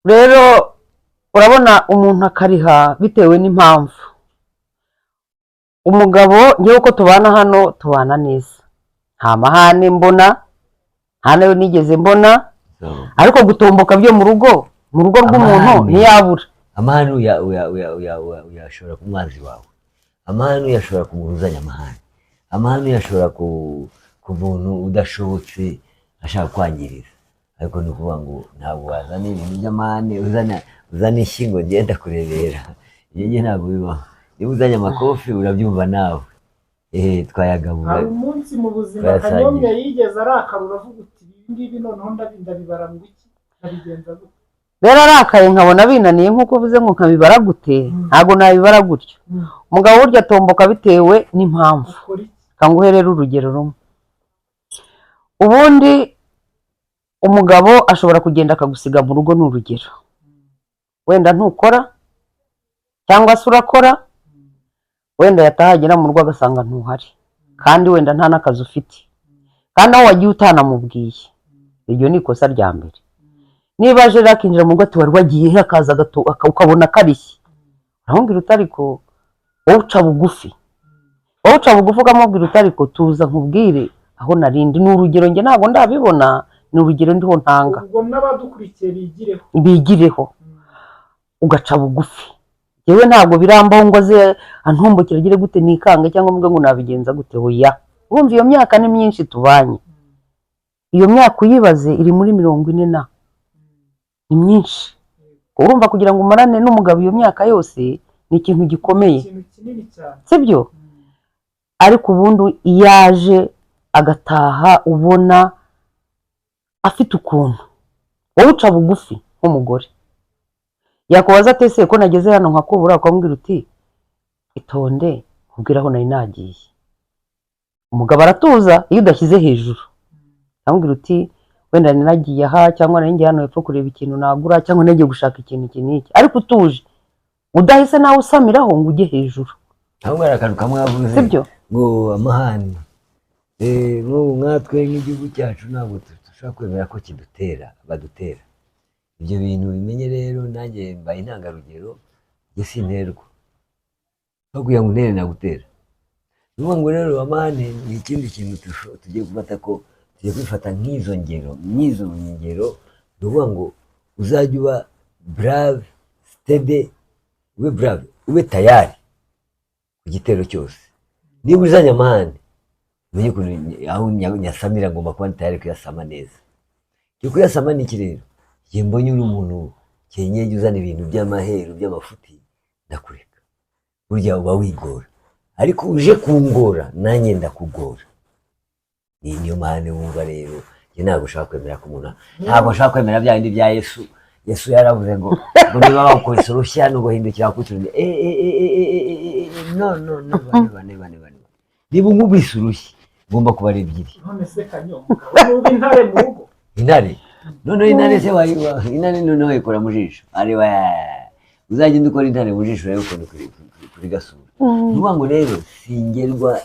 rero urabona umuntu akariha bitewe n'impamvu. umugabo ngewe uko tubana hano tubana neza, nta mahane mbona, nta nayo nigeze mbona. ariko gutomboka byo mu rugo rw'umuntu ntiyabura. Amahane uyashobora ku mwanzi wawe, amahane uyashobora ku muntu uzanye amahane, amahane uyashobora ku muntu udashobotse ashaka kwangiriza. Ariko ni ukuvuga ngo ntabwo wazana ibintu by'amahane uzana inshingo ngenda kurebera, iyo ngiye ntabwo bibaho. Niba uzanye amakofi urabyumva nawe, twayagabura. Hari umunsi mu buzima Kanyombya yigeze arakarura avuga uti ibi ngibi noneho ndabibara ngo iki, ndabigenza gute? Rero arakaye nkabona binaniye nk'uko uvuze ngo nkabibara gute, ntabwo nabibara gutyo. Umugabo burya atomboka bitewe n'impamvu. Kanguhe rero urugero rumwe. Ubundi umugabo ashobora kugenda akagusiga mu rugo, ni urugero. Wenda ntukora cyangwa se urakora, wenda yatahagera mu rugo agasanga ntuhari, kandi wenda nta n'akazi ufite, kandi aho wagiye utanamubwiye. Iryo ni ikosa rya mbere. Niba aje akinjira mu rugo ati wari wagiye he, akaza ukabona karishye, urambwira utariko wowe uca bugufi, ukamubwira utariko tuza nkubwire aho narindi. Ni urugero, njye ntabwo ndabibona, ni urugero ndiho ntanga. Ubwo n'abadukurikiye bigireho ugaca bugufi. Yewe ntabwo birambaho ngo aze antumbukira agire gute nikanga cyangwa mvuga ngo nabigenza gute. Oya, urumva iyo myaka ni myinshi tubanye, iyo myaka uyibaze iri muri 40 ni myinshi. Urumva kugira ngo umarane n'umugabo iyo myaka yose ni ikintu gikomeye, sibyo? Ariko ubundi iyaje agataha ubona afite ukuntu, wowe uca bugufi nk'umugore. Yakubaza ati ese ko nageze hano nkakubura, ukamubwira uti itonde kubwira aho nari nagiye. Umugabo aratuza iyo udashyize hejuru, akamubwira uti wenda ninagiye aha, cyangwa nari hano hepfo kureba ikintu nagura, cyangwa nagiye gushaka ikintu iki n'iki. Ariko utuje, udahise nawe usamiraho ngo ujye hejuru. Ahubwo arakantu kamwe yavuze, sibyo? Ngo amahane nk'ubu nkatwe nk'igihugu cyacu ntabwo dushobora kwemera ko badutera. Ibyo bintu bimenye rero, nanjye mbaye intangarugero, njye sinterwa kugira ngo untere nagutera. Ni ukuvuga ngo rero amahane ni ikindi kintu tugiye gufata, ko tugiye kwifata nk'izo ngero. Ni ukuvuga ngo uzajya uba brave, steady, ube brave, ube tayari ku gitero cyose. Niba uzanye amahane, umenye ukuntu aho nyasamira ngomba kuba tayari kuyasama neza. Cyo kuyasama ni iki rero? Njye mbonye uri umuntu kenyeje uzana ibintu by'amaheru by'amafuti, ndakureka. Burya uba wigora, ariko uje kungora nanjye ndakugora. Niyo mahane wumva rero. Njye ntabwo ushaka kwemera ko umuntu, ntabwo ushaka kwemera bya bindi bya Yesu yaravuze ngo niba bawukubise urushyi hano guhindukira kutundi bane. Niba unkubise urushyi ngomba kuba ari ebyiri. None se Kanyombya uba intare mu rugo? Intare noneho intare se intare noneho ikora mu jisho, areba uzagenda ukora intare mu jisho urebe ukuntu kuri gasura. Ni ukuvuga ngo rero singerwa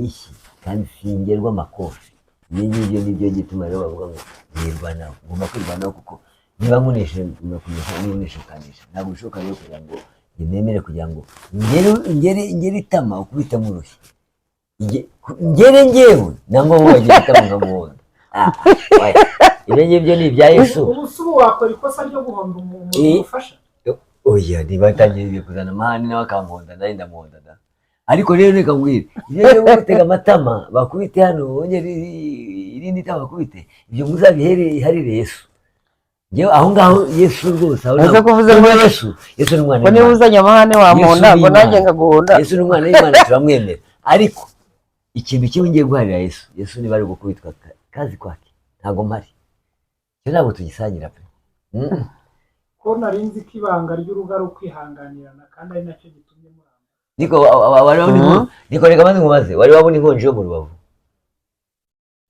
ishyi kandi singerwa amakofi. Ibyo nibyo gituma rero bavuga ngo nirwanaho, ngomba kwirwanaho, kuko niba nkunesha kanisha, ntabwo bishoboka rero kugira ngo nemere kugira ngo ngere itama ukubita mu rushyi, ngewe nangwa wowe wagira itama nkamuhonda. Ibyo ngibyo ni ibya Yesu. Ubu se ubu wakora ikosa ryo guhonda umuntu umufasha? Oya, niba atangiye kuzana amahane nawe akamuhonda, nawe ndamuhonda da. Ariko rero reka mbwira, iyo rero gutega amatama bakubite hano, wongere irindi tama bakubite, ibyo muzabiharire Yesu. Njyewe aho ngaho Yesu rwose, aho Ese kuvuze ngo Yesu ni umwana w'Imana. Niba uzanye amahane wamuhonda, ngo nanjye ngaguhonda. Yesu ni umwana w'Imana, turamwemera. Ariko ikintu kimwe ngiye guharira Yesu niba ari gukubitwa kazi kwake, ntago mpari. Cyo ntabwo tugisangira pe. Ko narinzi ko ibanga ry'urugo ari ukwihanganirana, kandi ari nacyo gitumye muramba. Niko reka maze nkubaze, wari wabona inkonji yo mu rubavu?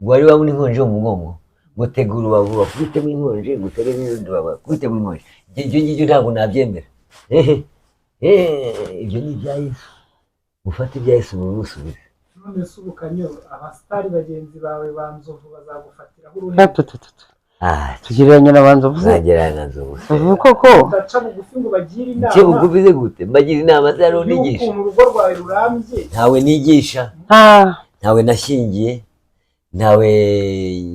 Wari wabona inkonji yo mu mugongo? Ngo tegura urubavu bakubitemo inkonji, ngo utere n'urundi rubavu bakubitemo inkonji. Ibyo ngibyo ntabwo nabyemera. Ibyo ni ibya Yesu. Mufate ibya Yesu mubimusubize. None se ubu Kanyombya, abasitari bagenzi bawe ba Nzovu bazagufatiraho uruhe? Tugereranya na ba Nzovu. Bagereranya na Nzovu. Koko udaca bugufi ngo bagire inama. Cyo bugufi gute? Mbagira inama se ari unigisha. Ukuntu urugo rwawe rurambye. Ntawe nigisha. Ntawe nashingiye. Ntawe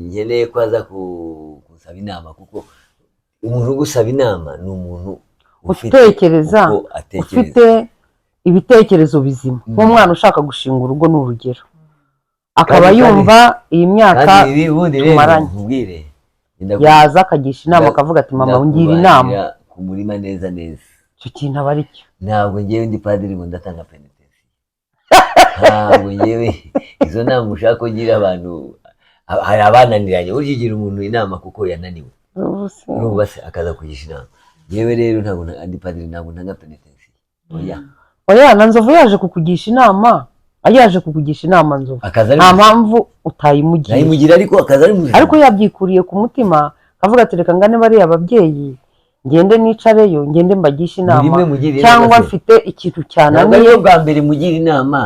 nkeneye ko aza kumusaba inama, kuko umuntu ugusaba inama ni umuntu utekereza, ufite ibitekerezo bizima, nk'umwana ushaka gushinga urugo n'urugero, akaba yumva iyi myaka tumaranye, yaza akagisha inama akavuga ati mama ngira inama ku murima neza neza. Icyo kintu aba ari cyo. Ntabwo ngewe ndi padiri ngo ndatanga penitence, ntabwo ngewe izo nama ushaka kugira abantu, hari abananiranye burya ugira umuntu inama kuko yananiwe n'ubu se akaza kugisha inama. Ngewe rero ntabwo ndi padiri, ntabwo ntanga penitence. Oya na Nzovu yaje kukugisha inama, yaje kukugisha inama Nzovu, nta mpamvu utayimugira, ariko akaza ari muzima, ariko yabyikuriye ku mutima akavuga ati reka ngane bariya ababyeyi ngende nicareyo ngende mbagisha inama, cyangwa mfite ikintu cyananiye. Ntabwo bwa mbere mugira inama,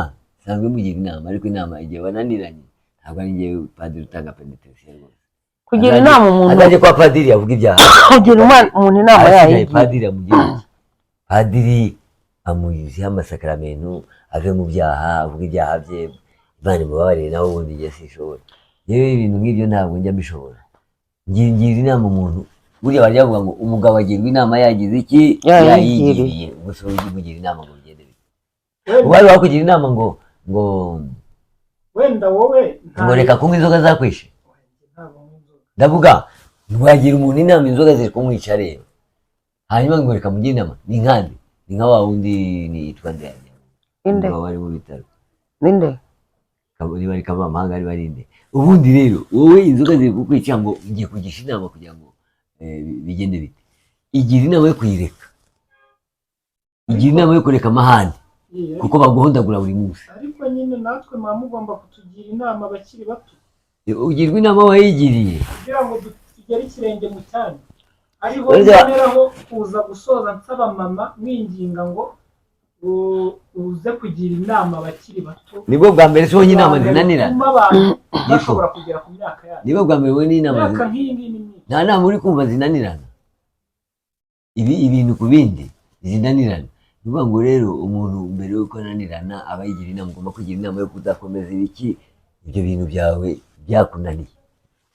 ntabwo mugira inama, ariko inama igihe bananiranye ntabwo ari ngewe padiri utanga penitence rwose. Kugira inama umuntu azaje kwa padiri yavuga ibyaha, kugira umuntu inama yayigiye padiri amugira, padiri amuyiziho amasakaramentu ave mu byaha, avuga ibyaha bye, Imana imubabarire nawe ubundi igihe sishobora. Yewe ibintu nk'ibyo ntabwo njya mbishobora. Ngira inama umuntu, burya bari bavuga ngo umugabo agirwa inama yagize iki yayigiriye, gusa ujye umugira inama ngo bigende bite. Wari wakugira inama ngo wenda wowe ngo reka kunywa inzoga zakwishe, ndavuga ntiwagira umuntu inama inzoga ziri kumwica rero, hanyuma ngo reka mugire inama. Ni nkande, ni nka wa wundi nitwa ndende inde bari mu bitaro ninde kaburi bari kava amahanga ari barinde. Ubundi rero wowe inzoga ziri kukwica ngo ngiye kugisha inama kugira ngo bigende bite. Igira inama yo kuyireka, igira inama yo kureka amahane kuko baguhondagura buri munsi. Ariko nyine natwe mwa mugomba kutugira inama abakiri bato. Ugirwa inama wayigiriye kugira ngo tugere ikirenge mu cyanya. Ariho nzaneraho kuza gusoza nsaba mama mwinginga ngo uze kugira inama abakiri bato. Nibwo bwa mbere so inama zinanirana, bashobora kugera ku myaka yabo. Nibwo bwa mbere we n'inama nta nama uri kumva zinanirana, ibintu ku bindi zinanirana. Nivuga ngo rero umuntu mbere yuko ananirana aba yigira inama, ugomba kugira inama yo kudakomeza ibiki ibyo bintu byawe byakunaniye,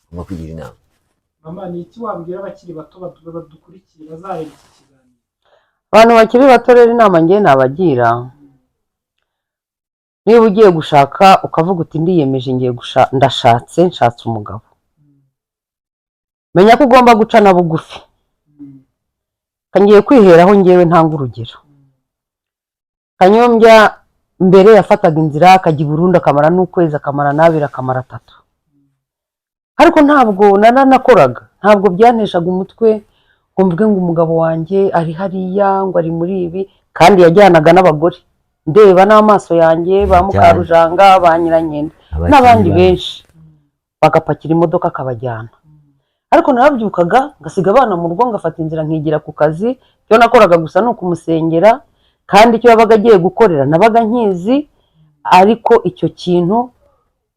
ugomba kugira inama. Mama ni iki wabwira abakiri bato badukurikiye bazareba iki kiganiro? Abantu bakiri bato rero inama ngiye nabagira, niba ugiye gushaka ukavuga uti ndiyemeje ngiye nshatse umugabo, menya ko ugomba guca na bugufi. Kangiye kwiheraho ngewe ntanga urugero. Kanyombya mbere yafataga inzira akajya i Burundi akamara n'ukwezi, akamara n'abiri, akamara 3, ariko ntabwo nakoraga, ntabwo byaneshaga umutwe ngo mvuge ngo umugabo wanjye ari hariya ngo ari muri ibi, kandi yajyanaga n'abagore ndeba n'amaso yanjye, ba Mukarujanga, ba Nyirankende n'abandi benshi, bagapakira imodoka akabajyana. Ariko narabyukaga ngasiga abana mu rugo ngafata inzira nkigira ku kazi. Cyo nakoraga gusa no kumusengera, kandi icyo yabaga agiye gukorera nabaga nkizi. Ariko icyo kintu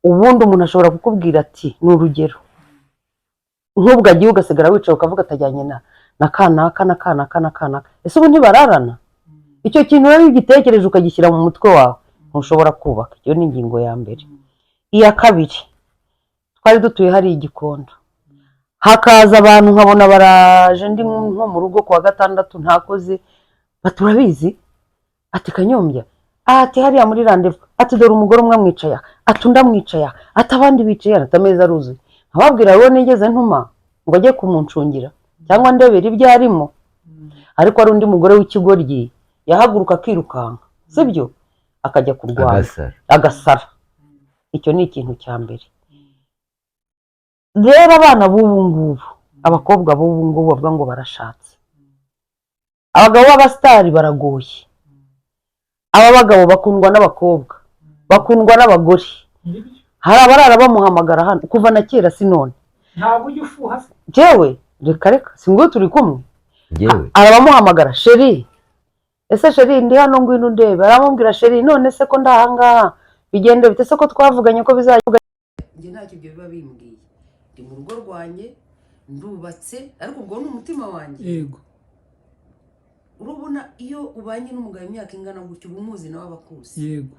ubundi umuntu ashobora kukubwira ati ni urugero nk'ubwo agiye ugasigara wicaye ukavuga atajyanye na kanaka, ese ubu ntibararana? Icyo kintu rero ugitekereje ukagishyira mu mutwe wawe ntushobora kubaka. Iyo ni ingingo ya mbere. Iya kabiri, twari dutuye hari Igikondo, hakaza abantu nkabona baraje ndi nko mu rugo kuwa gatandatu ntakoze, baturabizi ati Kanyombya, ati hariya muri randevu, ati dore umugore umwe amwicaye, ati undi amwicaye, ati abandi bicaye, ati ameza aruzuye. Nkababwira rero nigeze ntuma ngo ajye kumuncungira cyangwa ndebera ibyo arimo, ariko ari undi mugore w'ikigoryi yahaguruka akirukanka, sibyo, akajya kurwana agasara. Icyo ni ikintu cya mbere. Rero abana b'ubu ngubu, abakobwa b'ubu ngubu bavuga ngo barashatse, abagabo b'abasitari baragoye. Aba bagabo bakundwa n'abakobwa, bakundwa n'abagore. Hari abarara bamuhamagara hano kuva na kera, si none. Ntabwo ujya ufuha se? Jewe reka si ngo turi kumwe. Jewe arabamuhamagara, sheri, ese sheri ndi hano ngwino ndebe. Aramubwira sheri, none se ko ndahanga bigende bite, se ko twavuganye ko bizavuga. Nge ntacyo ibyo biba bimbwiye. Ndi mu rugo rwanjye ndubatse, ariko ubwo ni umutima wanjye. Yego. Urubona iyo ubanye n'umugabo imyaka ingana gutyo ubumuzi nawe abakuzi. Yego.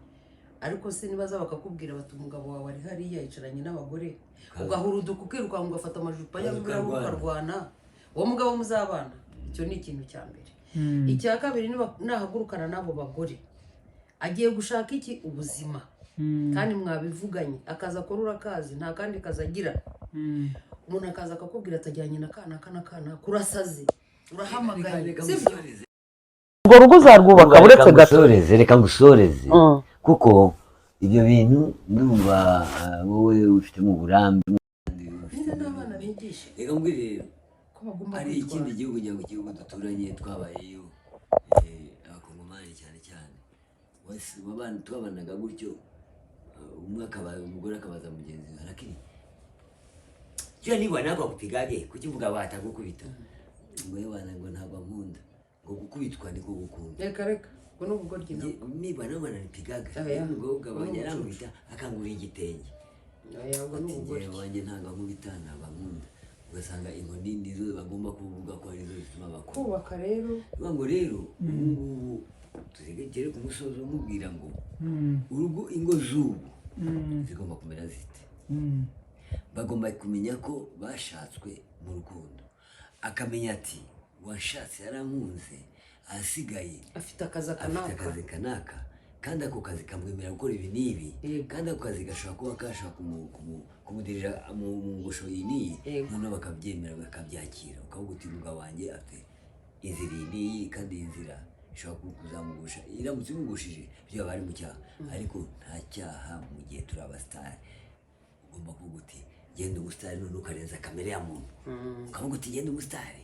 ariko se nibaza bakakubwira bati umugabo wawe ari hariya yicaranye n'abagore ugahuruduka ukirukanka ugafata amajupa y'abagabo ukarwana uwo mugabo muzabana. Icyo ni ikintu cya mbere. Icya kabiri nahagurukana n'abo bagore agiye gushaka iki? Ubuzima. Kandi mwabivuganye akaza akora urakazi nta kandi kazagira. Umuntu akaza akakubwira atajyanye na kana kurasaze urahamagaye sibyo? Urwo rugo uzarwubaka uretse gato. Reka ngusoreze kuko ibyo bintu ndumva wowe ufite mu burambe n'abana bigisha. reka mbwire hari ikindi gihugu nyangwa igihugu duturanye twabayeyo abakongomani cyane cyane wabana twabanaga gutyo umwe akabaza umugore akabaza mugenzi we arakiri cyo niba nako kupigage kukivuga batagukubita ngo yabana ngo ntabwo nkunda ngo gukubitwa niko gukunda reka ngo n'ubugoryi niba nabana nipigaga ngo gabanya yarangubita akangura igitenge ngo n'ubugoryi wanjye ntabwo nkubita ntabwo nkunda ugasanga inkoni nizo bagomba kuvuga ko arizo zituma kubaka rero ngo rero ubu tuzegere ku musozo umubwira ngo urugo ingo z'ubu zigomba kumera zite. Bagomba kumenya ko bashatswe mu rukundo akamenya ati washatse yarankunze asigaye afite akazi kanaka kandi ako kazi kamwemera gukora ibi n'ibi kandi ako kazi gashobora kuba kashaka kumudirira mu ngusho iyi n'iyi noneho bakabyemera bakabyakira ukavuga uti umugabo wanjye afite inzira iyi n'iyi kandi iyi nzira ishobora kuzamugusha iramutse imugushije byaba ari mu cyaha ariko nta cyaha mu gihe turi abasitari. Ugomba kuvuga uti genda umusitari none ukarenza kamere ya muntu ukavuga uti genda umusitari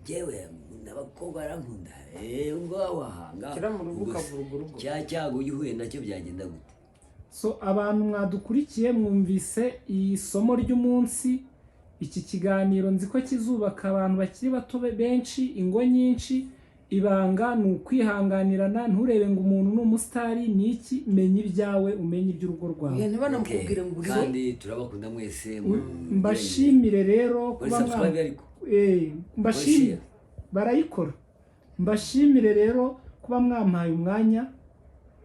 jewe n'abakobwa barankunda ngo wahanga cyago uyihuye nacyo byagenda gute. So abantu mwadukurikiye mwumvise isomo ry'umunsi. Iki kiganiro nzi ko kizubaka abantu bakiri bato benshi, ingo nyinshi. Ibanga ni ukwihanganirana, nturebe ngo umuntu ni umusitari ni iki, menya ibyawe umenye iby'urugo rwawe. Ntibanamubwire ngo kandi turabakunda mwese. Mbashimire rero kuba mbashimire barayikora. Mbashimire rero kuba mwampaye umwanya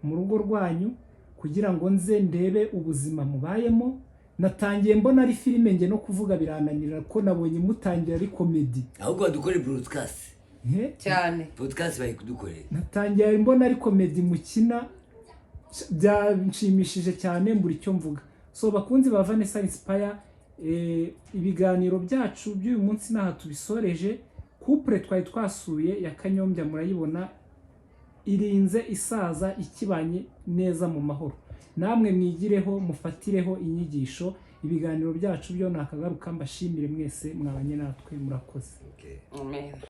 mu rugo rwanyu kugira ngo nze ndebe ubuzima mubayemo. Natangiye mbona ari filime nge no kuvuga birananira ko nabonye mutangira ari comedy. Ahubwo badukore broadcast. Cyane. Podcast bari kudukorera. Natangiye mbona ari comedy mukina byanshimishije cyane mbura icyo mvuga. So bakunzi ba Vanessa Inspire ibiganiro byacu by'uyu munsi naha tubisoreje. Couple twari twasuye ya Kanyombya murayibona irinze isaza ikibanye neza mu mahoro. Namwe mwigireho mufatireho inyigisho. Ibiganiro byacu byo nakagaruka mbashimire mwese mwabanye natwe murakoze. Amen.